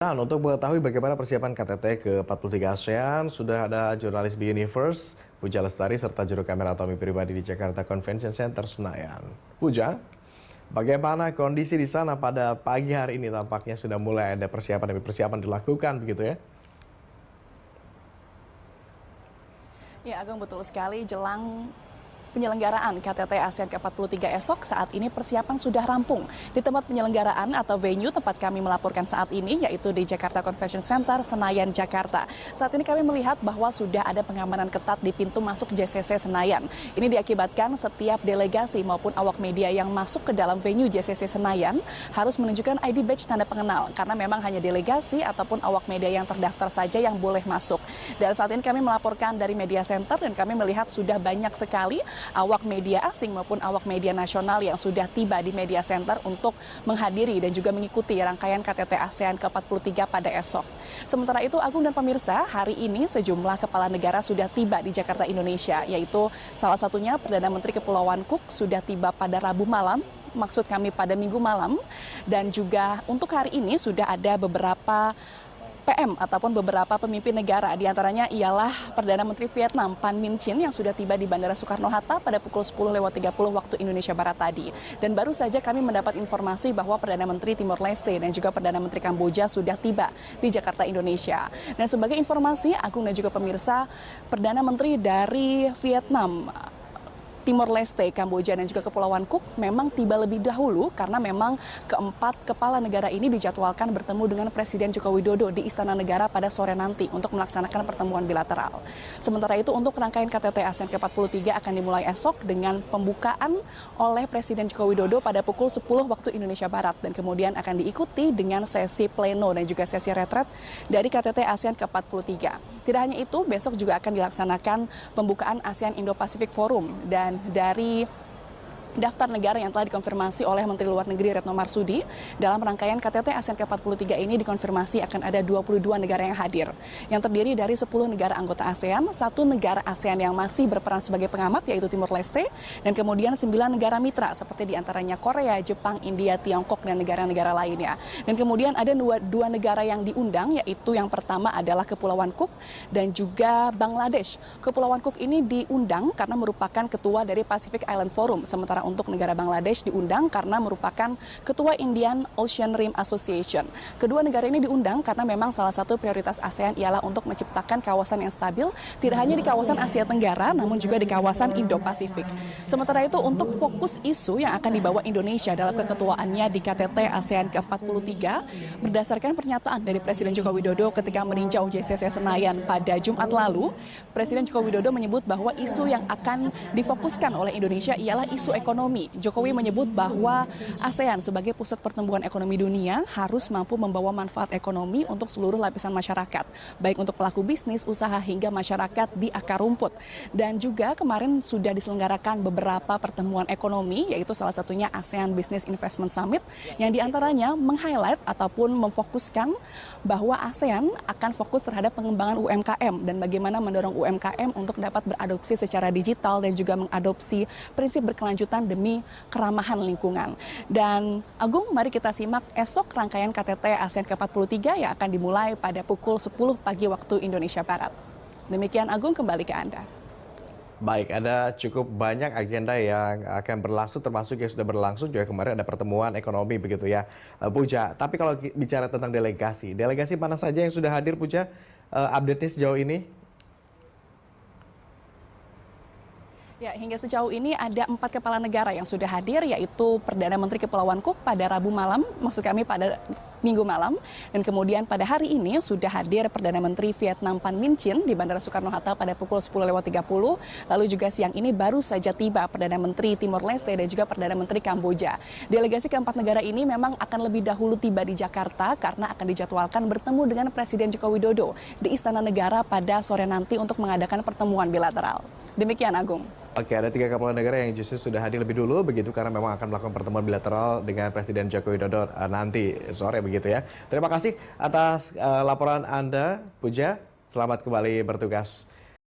Nah, untuk mengetahui bagaimana persiapan KTT ke-43 ASEAN, sudah ada jurnalis B Universe, Puja Lestari, serta juru kamera Tommy Pribadi di Jakarta Convention Center Senayan. Puja, bagaimana kondisi di sana pada pagi hari ini? Tampaknya sudah mulai ada persiapan demi persiapan dilakukan, begitu ya? Ya, Agung, betul sekali. Jelang penyelenggaraan KTT ASEAN ke-43 esok, saat ini persiapan sudah rampung di tempat penyelenggaraan atau venue tempat kami melaporkan saat ini, yaitu di Jakarta Convention Center, Senayan, Jakarta. Saat ini kami melihat bahwa sudah ada pengamanan ketat di pintu masuk JCC Senayan. Ini diakibatkan setiap delegasi maupun awak media yang masuk ke dalam venue JCC Senayan harus menunjukkan ID badge tanda pengenal, karena memang hanya delegasi ataupun awak media yang terdaftar saja yang boleh masuk. Dan saat ini kami melaporkan dari Media Center dan kami melihat sudah banyak sekali awak media asing maupun awak media nasional yang sudah tiba di Media Center untuk menghadiri dan juga mengikuti rangkaian KTT ASEAN ke-43 pada esok. Sementara itu, Agung dan pemirsa, hari ini sejumlah kepala negara sudah tiba di Jakarta, Indonesia, yaitu salah satunya Perdana Menteri Kepulauan Cook sudah tiba pada Rabu malam, maksud kami pada Minggu malam, dan juga untuk hari ini sudah ada beberapa PM ataupun beberapa pemimpin negara, diantaranya ialah Perdana Menteri Vietnam Pham Minh Chinh yang sudah tiba di Bandara Soekarno-Hatta pada pukul 10.30 waktu Indonesia Barat tadi. Dan baru saja kami mendapat informasi bahwa Perdana Menteri Timor Leste dan juga Perdana Menteri Kamboja sudah tiba di Jakarta, Indonesia. Dan sebagai informasi, Agung dan juga pemirsa, Perdana Menteri dari Vietnam, Timor Leste, Kamboja, dan juga Kepulauan Cook memang tiba lebih dahulu karena memang keempat kepala negara ini dijadwalkan bertemu dengan Presiden Joko Widodo di Istana Negara pada sore nanti untuk melaksanakan pertemuan bilateral. Sementara itu, untuk rangkaian KTT ASEAN ke-43 akan dimulai esok dengan pembukaan oleh Presiden Joko Widodo pada pukul 10 waktu Indonesia Barat, dan kemudian akan diikuti dengan sesi pleno dan juga sesi retret dari KTT ASEAN ke-43. Tidak hanya itu, besok juga akan dilaksanakan pembukaan ASEAN Indo-Pacific Forum, dan dari daftar negara yang telah dikonfirmasi oleh Menteri Luar Negeri Retno Marsudi, dalam rangkaian KTT ASEAN ke-43 ini dikonfirmasi akan ada 22 negara yang hadir, yang terdiri dari 10 negara anggota ASEAN, 1 negara ASEAN yang masih berperan sebagai pengamat yaitu Timor Leste, dan kemudian 9 negara mitra seperti diantaranya Korea, Jepang, India, Tiongkok, dan negara-negara lainnya. Dan kemudian ada dua negara yang diundang, yaitu yang pertama adalah Kepulauan Cook dan juga Bangladesh. Kepulauan Cook ini diundang karena merupakan ketua dari Pacific Island Forum, sementara untuk negara Bangladesh diundang karena merupakan ketua Indian Ocean Rim Association. Kedua negara ini diundang karena memang salah satu prioritas ASEAN ialah untuk menciptakan kawasan yang stabil, tidak hanya di kawasan Asia Tenggara, namun juga di kawasan Indo-Pasifik. Sementara itu, untuk fokus isu yang akan dibawa Indonesia dalam keketuaannya di KTT ASEAN ke-43, berdasarkan pernyataan dari Presiden Joko Widodo ketika meninjau JCC Senayan pada Jumat lalu, Presiden Joko Widodo menyebut bahwa isu yang akan difokuskan oleh Indonesia ialah isu ekonomi. Jokowi menyebut bahwa ASEAN sebagai pusat pertumbuhan ekonomi dunia harus mampu membawa manfaat ekonomi untuk seluruh lapisan masyarakat, baik untuk pelaku bisnis, usaha, hingga masyarakat di akar rumput. Dan juga kemarin sudah diselenggarakan beberapa pertemuan ekonomi, yaitu salah satunya ASEAN Business Investment Summit, yang diantaranya meng-highlight ataupun memfokuskan bahwa ASEAN akan fokus terhadap pengembangan UMKM dan bagaimana mendorong UMKM untuk dapat beradopsi secara digital dan juga mengadopsi prinsip berkelanjutan demi keramahan lingkungan. Dan Agung, mari kita simak esok rangkaian KTT ASEAN ke-43 yang akan dimulai pada pukul 10 pagi waktu Indonesia Barat. Demikian, Agung, kembali ke Anda. Baik, ada cukup banyak agenda yang akan berlangsung, termasuk yang sudah berlangsung juga kemarin ada pertemuan ekonomi begitu ya, Puja. Tapi kalau bicara tentang delegasi mana saja yang sudah hadir, Puja? Update-nya sejauh ini? Ya, hingga sejauh ini ada 4 kepala negara yang sudah hadir, yaitu Perdana Menteri Kepulauan Cook pada Rabu malam, maksud kami pada Minggu malam, dan kemudian pada hari ini sudah hadir Perdana Menteri Vietnam Pham Minh Chinh di Bandara Soekarno-Hatta pada pukul 10.30, lalu juga siang ini baru saja tiba Perdana Menteri Timor Leste dan juga Perdana Menteri Kamboja. Delegasi keempat negara ini memang akan lebih dahulu tiba di Jakarta karena akan dijadwalkan bertemu dengan Presiden Joko Widodo di Istana Negara pada sore nanti untuk mengadakan pertemuan bilateral. Demikian, Agung. Oke, ada 3 kepala negara yang justru sudah hadir lebih dulu begitu karena memang akan melakukan pertemuan bilateral dengan Presiden Joko Widodo nanti sore begitu ya. Terima kasih atas laporan Anda, Puja. Selamat kembali bertugas.